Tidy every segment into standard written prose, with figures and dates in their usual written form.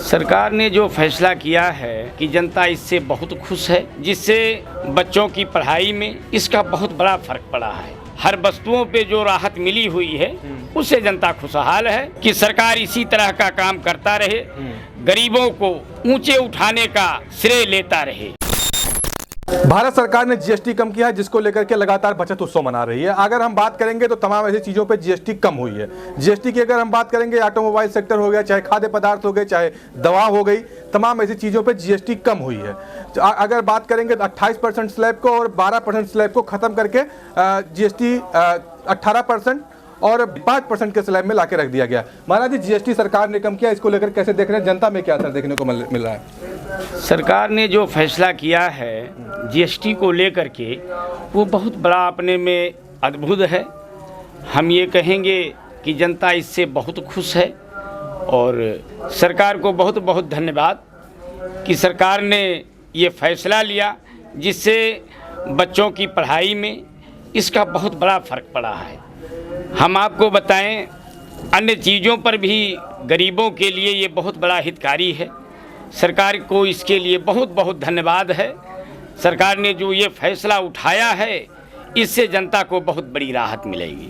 सरकार ने जो फैसला किया है कि जनता इससे बहुत खुश है, जिससे बच्चों की पढ़ाई में इसका बहुत बड़ा फर्क पड़ा है। हर वस्तुओं पे जो राहत मिली हुई है उससे जनता खुशहाल है कि सरकार इसी तरह का काम करता रहे, गरीबों को ऊंचे उठाने का श्रेय लेता रहे। भारत सरकार ने जीएसटी कम किया है, जिसको लेकर के लगातार बचत उत्सव मना रही है। अगर हम बात करेंगे तो तमाम ऐसी चीज़ों पे जीएसटी कम हुई है। जीएसटी की अगर हम बात करेंगे, ऑटोमोबाइल सेक्टर हो गया, चाहे खाद्य पदार्थ हो गए, चाहे दवा हो गई, तमाम ऐसी चीज़ों पे जीएसटी कम हुई है। अगर बात करेंगे तो 28% स्लैब को और 12% स्लैब को ख़त्म करके जीएसटी 18% और 5% के स्लैब में लाके रख दिया गया। महाराज जी, जीएसटी सरकार ने कम किया, इसको लेकर कैसे देख रहे हैं? जनता में क्या असर देखने को मिल रहा है? सरकार ने जो फैसला किया है जीएसटी को लेकर के, वो बहुत बड़ा अपने में अद्भुत है। हम ये कहेंगे कि जनता इससे बहुत खुश है और सरकार को बहुत बहुत धन्यवाद कि सरकार ने ये फैसला लिया, जिससे बच्चों की पढ़ाई में इसका बहुत बड़ा फ़र्क पड़ा है। हम आपको बताएं, अन्य चीज़ों पर भी गरीबों के लिए ये बहुत बड़ा हितकारी है। सरकार को इसके लिए बहुत बहुत धन्यवाद है। सरकार ने जो ये फैसला उठाया है, इससे जनता को बहुत बड़ी राहत मिलेगी।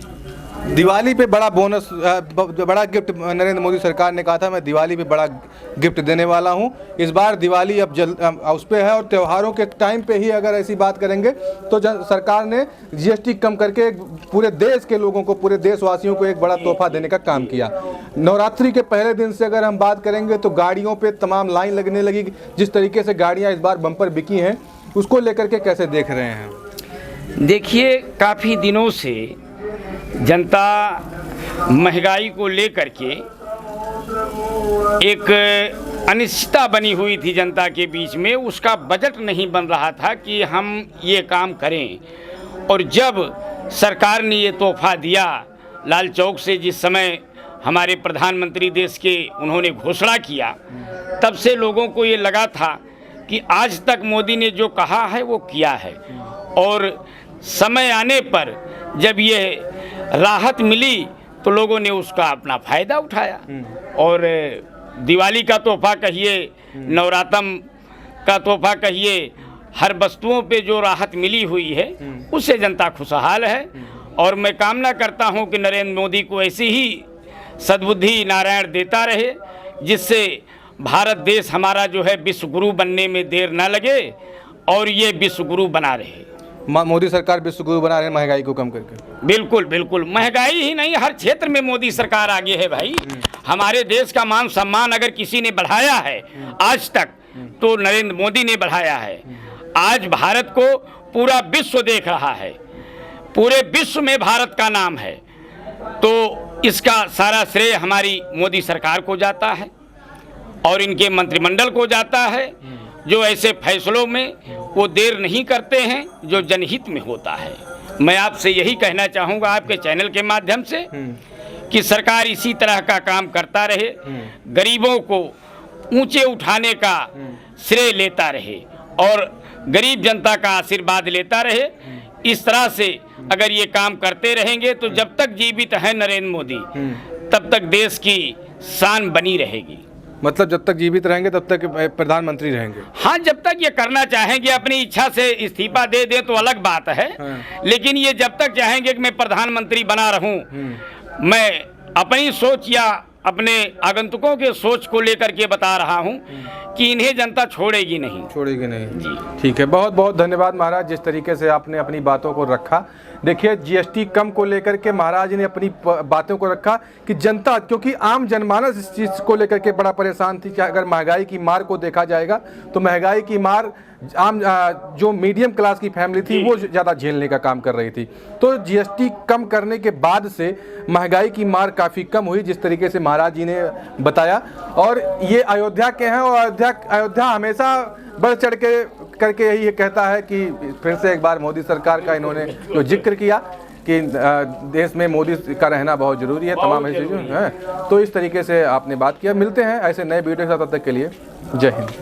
दिवाली पे बड़ा बोनस, बड़ा गिफ्ट नरेंद्र मोदी सरकार ने कहा था, मैं दिवाली पे बड़ा गिफ्ट देने वाला हूं। इस बार दिवाली अब उस पे है और त्योहारों के टाइम पे ही अगर ऐसी बात करेंगे तो सरकार ने जीएसटी कम करके पूरे देश के लोगों को, पूरे देशवासियों को एक बड़ा तोहफा देने का काम किया। नवरात्रि के पहले दिन से अगर हम बात करेंगे तो गाड़ियों पर तमाम लाइन लगने लगी। जिस तरीके से गाड़ियाँ इस बार बम्पर बिकी हैं, उसको लेकर के कैसे देख रहे हैं? देखिए, काफ़ी दिनों से जनता महंगाई को लेकर के एक अनिश्चितता बनी हुई थी जनता के बीच में। उसका बजट नहीं बन रहा था कि हम ये काम करें। और जब सरकार ने ये तोहफा दिया लाल चौक से, जिस समय हमारे प्रधानमंत्री देश के उन्होंने घोषणा किया, तब से लोगों को ये लगा था कि आज तक मोदी ने जो कहा है वो किया है। और समय आने पर जब ये राहत मिली तो लोगों ने उसका अपना फ़ायदा उठाया। और दिवाली का तोहफा कहिए, नवरात्रम का तोहफा कहिए, हर वस्तुओं पे जो राहत मिली हुई है उससे जनता खुशहाल है। और मैं कामना करता हूं कि नरेंद्र मोदी को ऐसी ही सद्बुद्धि नारायण देता रहे, जिससे भारत देश हमारा जो है विश्व गुरु बनने में देर न लगे और ये विश्व गुरु बना रहे। मोदी सरकार विश्व गुरु बना रहे हैं महंगाई को कम करके। बिल्कुल बिल्कुल, महंगाई ही नहीं, हर क्षेत्र में मोदी सरकार आगे है भाई। हमारे देश का मान सम्मान अगर किसी ने बढ़ाया है आज तक तो नरेंद्र मोदी ने बढ़ाया है। आज भारत को पूरा विश्व देख रहा है, पूरे विश्व में भारत का नाम है। तो इसका सारा श्रेय हमारी मोदी सरकार को जाता है और इनके मंत्रिमंडल को जाता है, जो ऐसे फैसलों में वो देर नहीं करते हैं जो जनहित में होता है। मैं आपसे यही कहना चाहूँगा आपके चैनल के माध्यम से कि सरकार इसी तरह का काम करता रहे, गरीबों को ऊंचे उठाने का श्रेय लेता रहे और गरीब जनता का आशीर्वाद लेता रहे। इस तरह से अगर ये काम करते रहेंगे तो जब तक जीवित है नरेंद्र मोदी, तब तक देश की शान बनी रहेगी। मतलब जब तक जीवित रहेंगे तब तक प्रधानमंत्री रहेंगे? हाँ, जब तक ये करना चाहेंगे, अपनी इच्छा से इस्तीफा दे दे तो अलग बात है। लेकिन ये जब तक चाहेंगे कि मैं प्रधानमंत्री बना रहूं, मैं अपनी सोच या अपने आगंतुकों के सोच को लेकर के बता रहा हूं कि इन्हें जनता छोड़ेगी नहीं जी। ठीक है, बहुत बहुत धन्यवाद महाराज, जिस तरीके से आपने अपनी बातों को रखा। देखिए, जीएसटी कम को लेकर के महाराज ने अपनी बातों को रखा कि जनता, क्योंकि आम जनमानस इस चीज़ को लेकर के बड़ा परेशान थी कि अगर महंगाई की मार को देखा जाएगा तो महंगाई की मार आम जो मीडियम क्लास की फैमिली थी वो ज़्यादा झेलने का काम कर रही थी। तो जीएसटी कम करने के बाद से महंगाई की मार काफ़ी कम हुई, जिस तरीके से महाराज जी ने बताया। और ये अयोध्या के हैं और अयोध्या हमेशा बढ़ चढ़ के करके यही कहता है कि फिर से एक बार मोदी सरकार का इन्होंने जो जिक्र किया कि देश में मोदी का रहना बहुत ज़रूरी है, तमाम ऐसी चीज़ें हैं। तो इस तरीके से आपने बात किया। मिलते हैं ऐसे नए वीडियो के साथ, तब तक के लिए जय हिंद।